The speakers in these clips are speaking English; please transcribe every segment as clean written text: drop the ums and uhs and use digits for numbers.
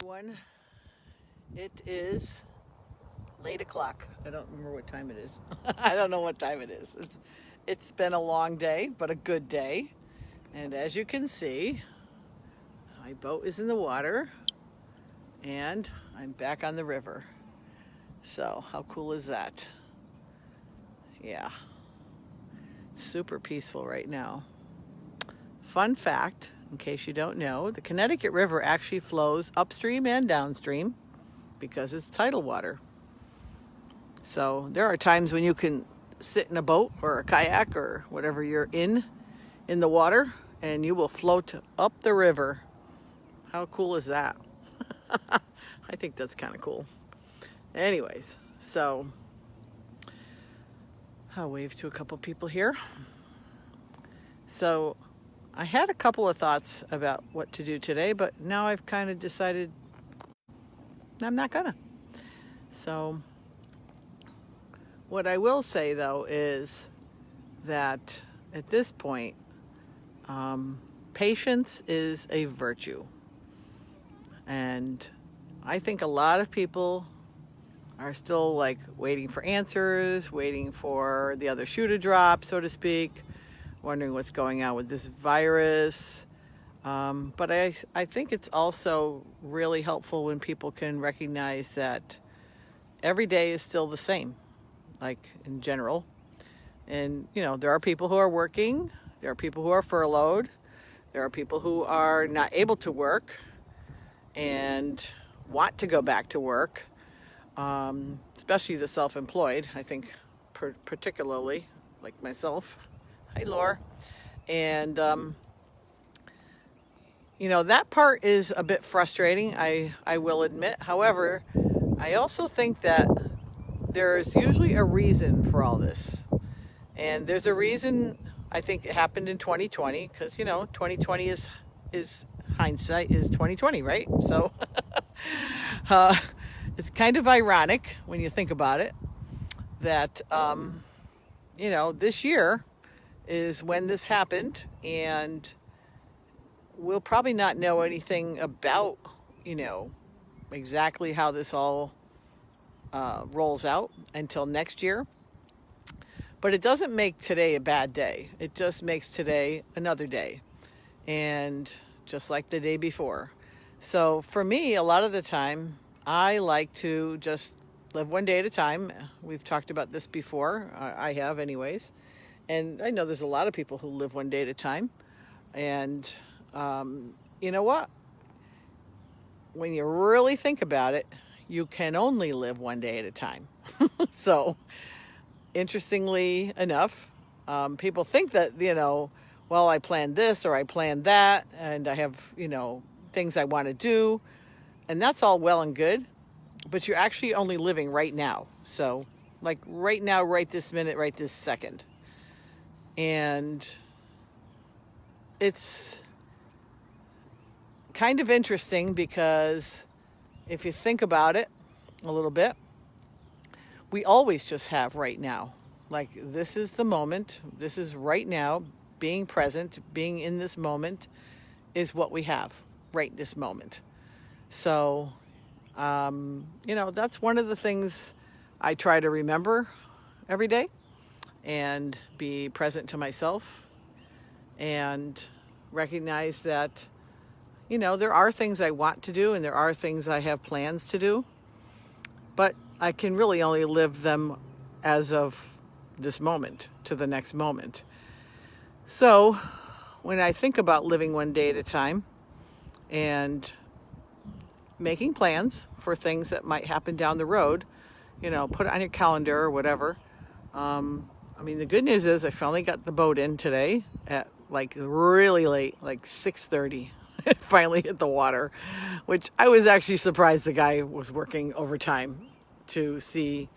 everyone. It is late o'clock. I don't remember what time it is. I don't know what time it is. It's been a long day, but a good day. And as you can see, my boat is in the water and I'm back on the river. So how cool is that? Yeah, super peaceful right now. Fun fact, in case you don't know, the Connecticut River actually flows upstream and downstream because it's tidal water. So there are times when you can sit in a boat or a kayak or whatever you're in the water, and you will float up the river. How cool is that? I think that's kind of cool. Anyways, so I'll wave to a couple people here. So I had a couple of thoughts about what to do today, but now I've kind of decided I'm not gonna. So what I will say though is that at this point, patience is a virtue. And I think a lot of people are still like waiting for answers, waiting for the other shoe to drop, so to speak, wondering what's going on with this virus. But I think it's also really helpful when people can recognize that every day is still the same, like in general. And, you know, there are people who are working, there are people who are furloughed, there are people who are not able to work and want to go back to work, especially the self-employed, I think particularly, like myself. Hi, Laura. And, you know, that part is a bit frustrating, I will admit. However, I also think that there's usually a reason for all this. And there's a reason I think it happened in 2020, because, you know, 2020 is hindsight is 2020, right? So it's kind of ironic when you think about it that, you know, this year is when this happened, and we'll probably not know anything about, you know, exactly how this all rolls out until next year. But it doesn't make today a bad day. It just makes today another day, and just like the day before. So for me, a lot of the time, I like to just live one day at a time. We've talked about this before. I have anyways. And I know there's a lot of people who live one day at a time. And you know what? When you really think about it, you can only live one day at a time. So interestingly enough, people think that, you know, well, I planned this or I planned that, and I have, you know, things I want to do, and that's all well and good, but you're actually only living right now. So like right now, right this minute, right this second. And it's kind of interesting because if you think about it a little bit, we always just have right now. Like, this is the moment. This is right now. Being present, being in this moment is what we have right this moment. So, you know, that's one of the things I try to remember every day, and be present to myself and recognize that, you know, there are things I want to do and there are things I have plans to do, but I can really only live them as of this moment to the next moment. So when I think about living one day at a time and making plans for things that might happen down the road, you know, put it on your calendar or whatever. I mean, the good news is I finally got the boat in today at like really late, like 6:30. It finally hit the water, which I was actually surprised the guy was working overtime to see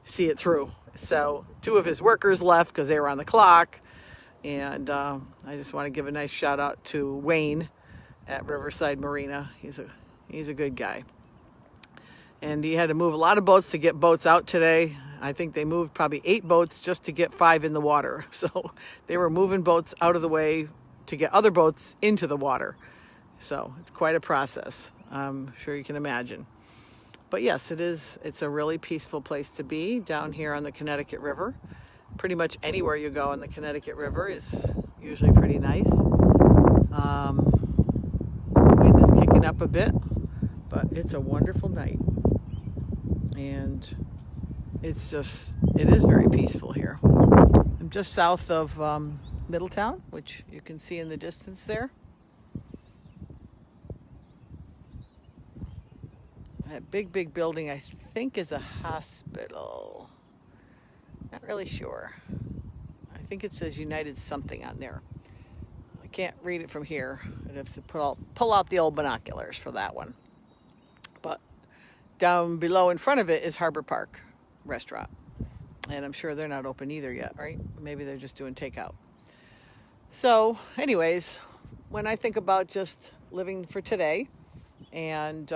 it through. So 2 of his workers left because they were on the clock. And I just want to give a nice shout out to Wayne at Riverside Marina. He's a good guy. And he had to move a lot of boats to get boats out today. I think they moved probably 8 boats just to get 5 in the water. So they were moving boats out of the way to get other boats into the water. So it's quite a process. I'm sure you can imagine. But yes, it's a really peaceful place to be down here on the Connecticut River. Pretty much anywhere you go on the Connecticut River is usually pretty nice. Wind is kicking up a bit, but it's a wonderful night. And it is very peaceful here. I'm just south of Middletown, which you can see in the distance there. That big building, I think, is a hospital. Not really sure. I think it says United something on there. I can't read it from here. I'd have to pull out the old binoculars for that one. But down below in front of it is Harbor Park Restaurant. And I'm sure they're not open either yet, right? Maybe they're just doing takeout. So anyways, when I think about just living for today and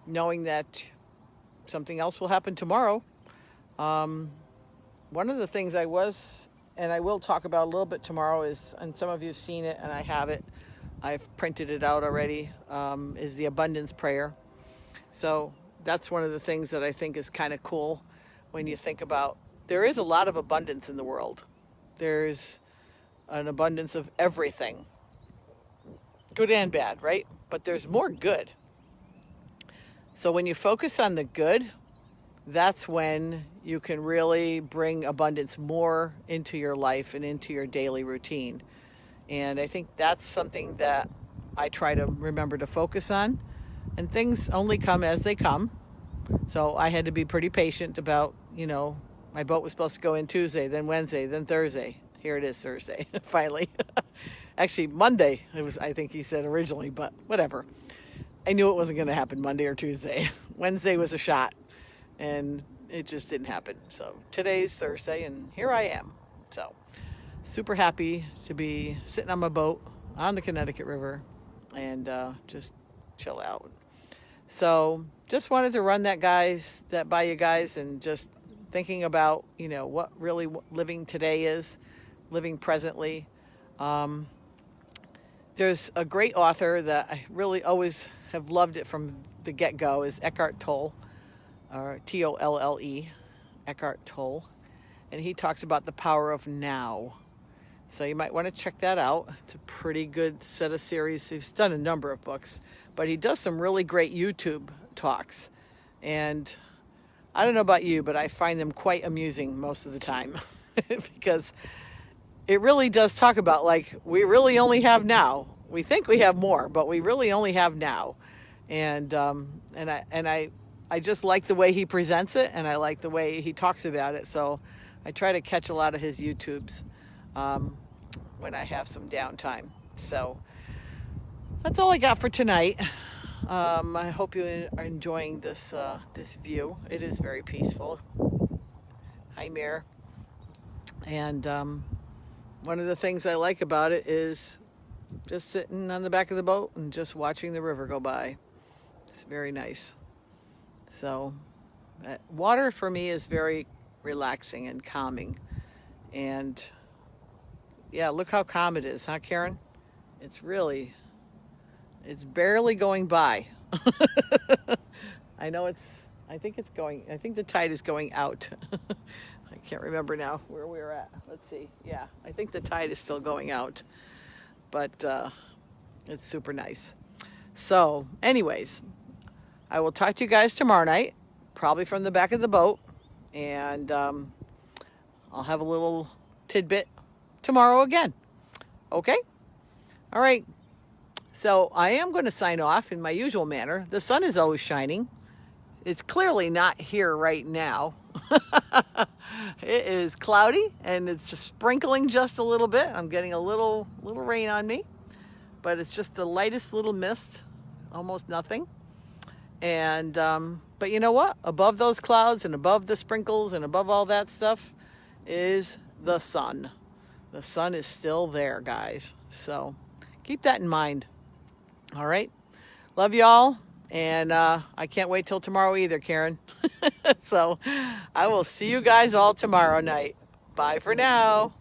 knowing that something else will happen tomorrow, one of the things I will talk about a little bit tomorrow is, and some of you have seen it and I have it, I've printed it out already, is the abundance prayer. So that's one of the things that I think is kind of cool when you think about, there is a lot of abundance in the world. There's an abundance of everything, good and bad, right? But there's more good. So when you focus on the good, that's when you can really bring abundance more into your life and into your daily routine. And I think that's something that I try to remember to focus on. And things only come as they come. So I had to be pretty patient about, my boat was supposed to go in Tuesday, then Wednesday, then Thursday. Here it is, Thursday, finally. Actually, Monday, I think he said originally, but whatever. I knew it wasn't going to happen Monday or Tuesday. Wednesday was a shot, and it just didn't happen. So today's Thursday, and here I am. So super happy to be sitting on my boat on the Connecticut River and just chill out. So just wanted to run that by you guys, and just thinking about, what really living today is, living presently. There's a great author that I really always have loved it from the get-go, is Eckhart Tolle, or Tolle, Eckhart Tolle. And he talks about the power of now. So you might want to check that out. It's a pretty good set of series. He's done a number of books, but he does some really great YouTube talks. And I don't know about you, but I find them quite amusing most of the time because it really does talk about, we really only have now. We think we have more, but we really only have now. And I just like the way he presents it, and I like the way he talks about it. So I try to catch a lot of his YouTubes when I have some downtime. So that's all I got for tonight. I hope you are enjoying this view. It is very peaceful. Hi, Mare. And one of the things I like about it is just sitting on the back of the boat and just watching the river go by. It's very nice. So water for me is very relaxing and calming. And yeah, look how calm it is, huh, Karen? It's barely going by. I think the tide is going out. I can't remember now where we're at. Let's see. Yeah, I think the tide is still going out. But it's super nice. So anyways, I will talk to you guys tomorrow night, probably from the back of the boat. And I'll have a little tidbit tomorrow again. Okay? All right. So I am going to sign off in my usual manner. The sun is always shining. It's clearly not here right now. It is cloudy and it's sprinkling just a little bit. I'm getting a little rain on me, but it's just the lightest little mist, almost nothing. And but you know what? Above those clouds and above the sprinkles and above all that stuff is the sun. The sun is still there, guys. So keep that in mind. All right. Love y'all. And I can't wait till tomorrow either, Karen. So I will see you guys all tomorrow night. Bye for now.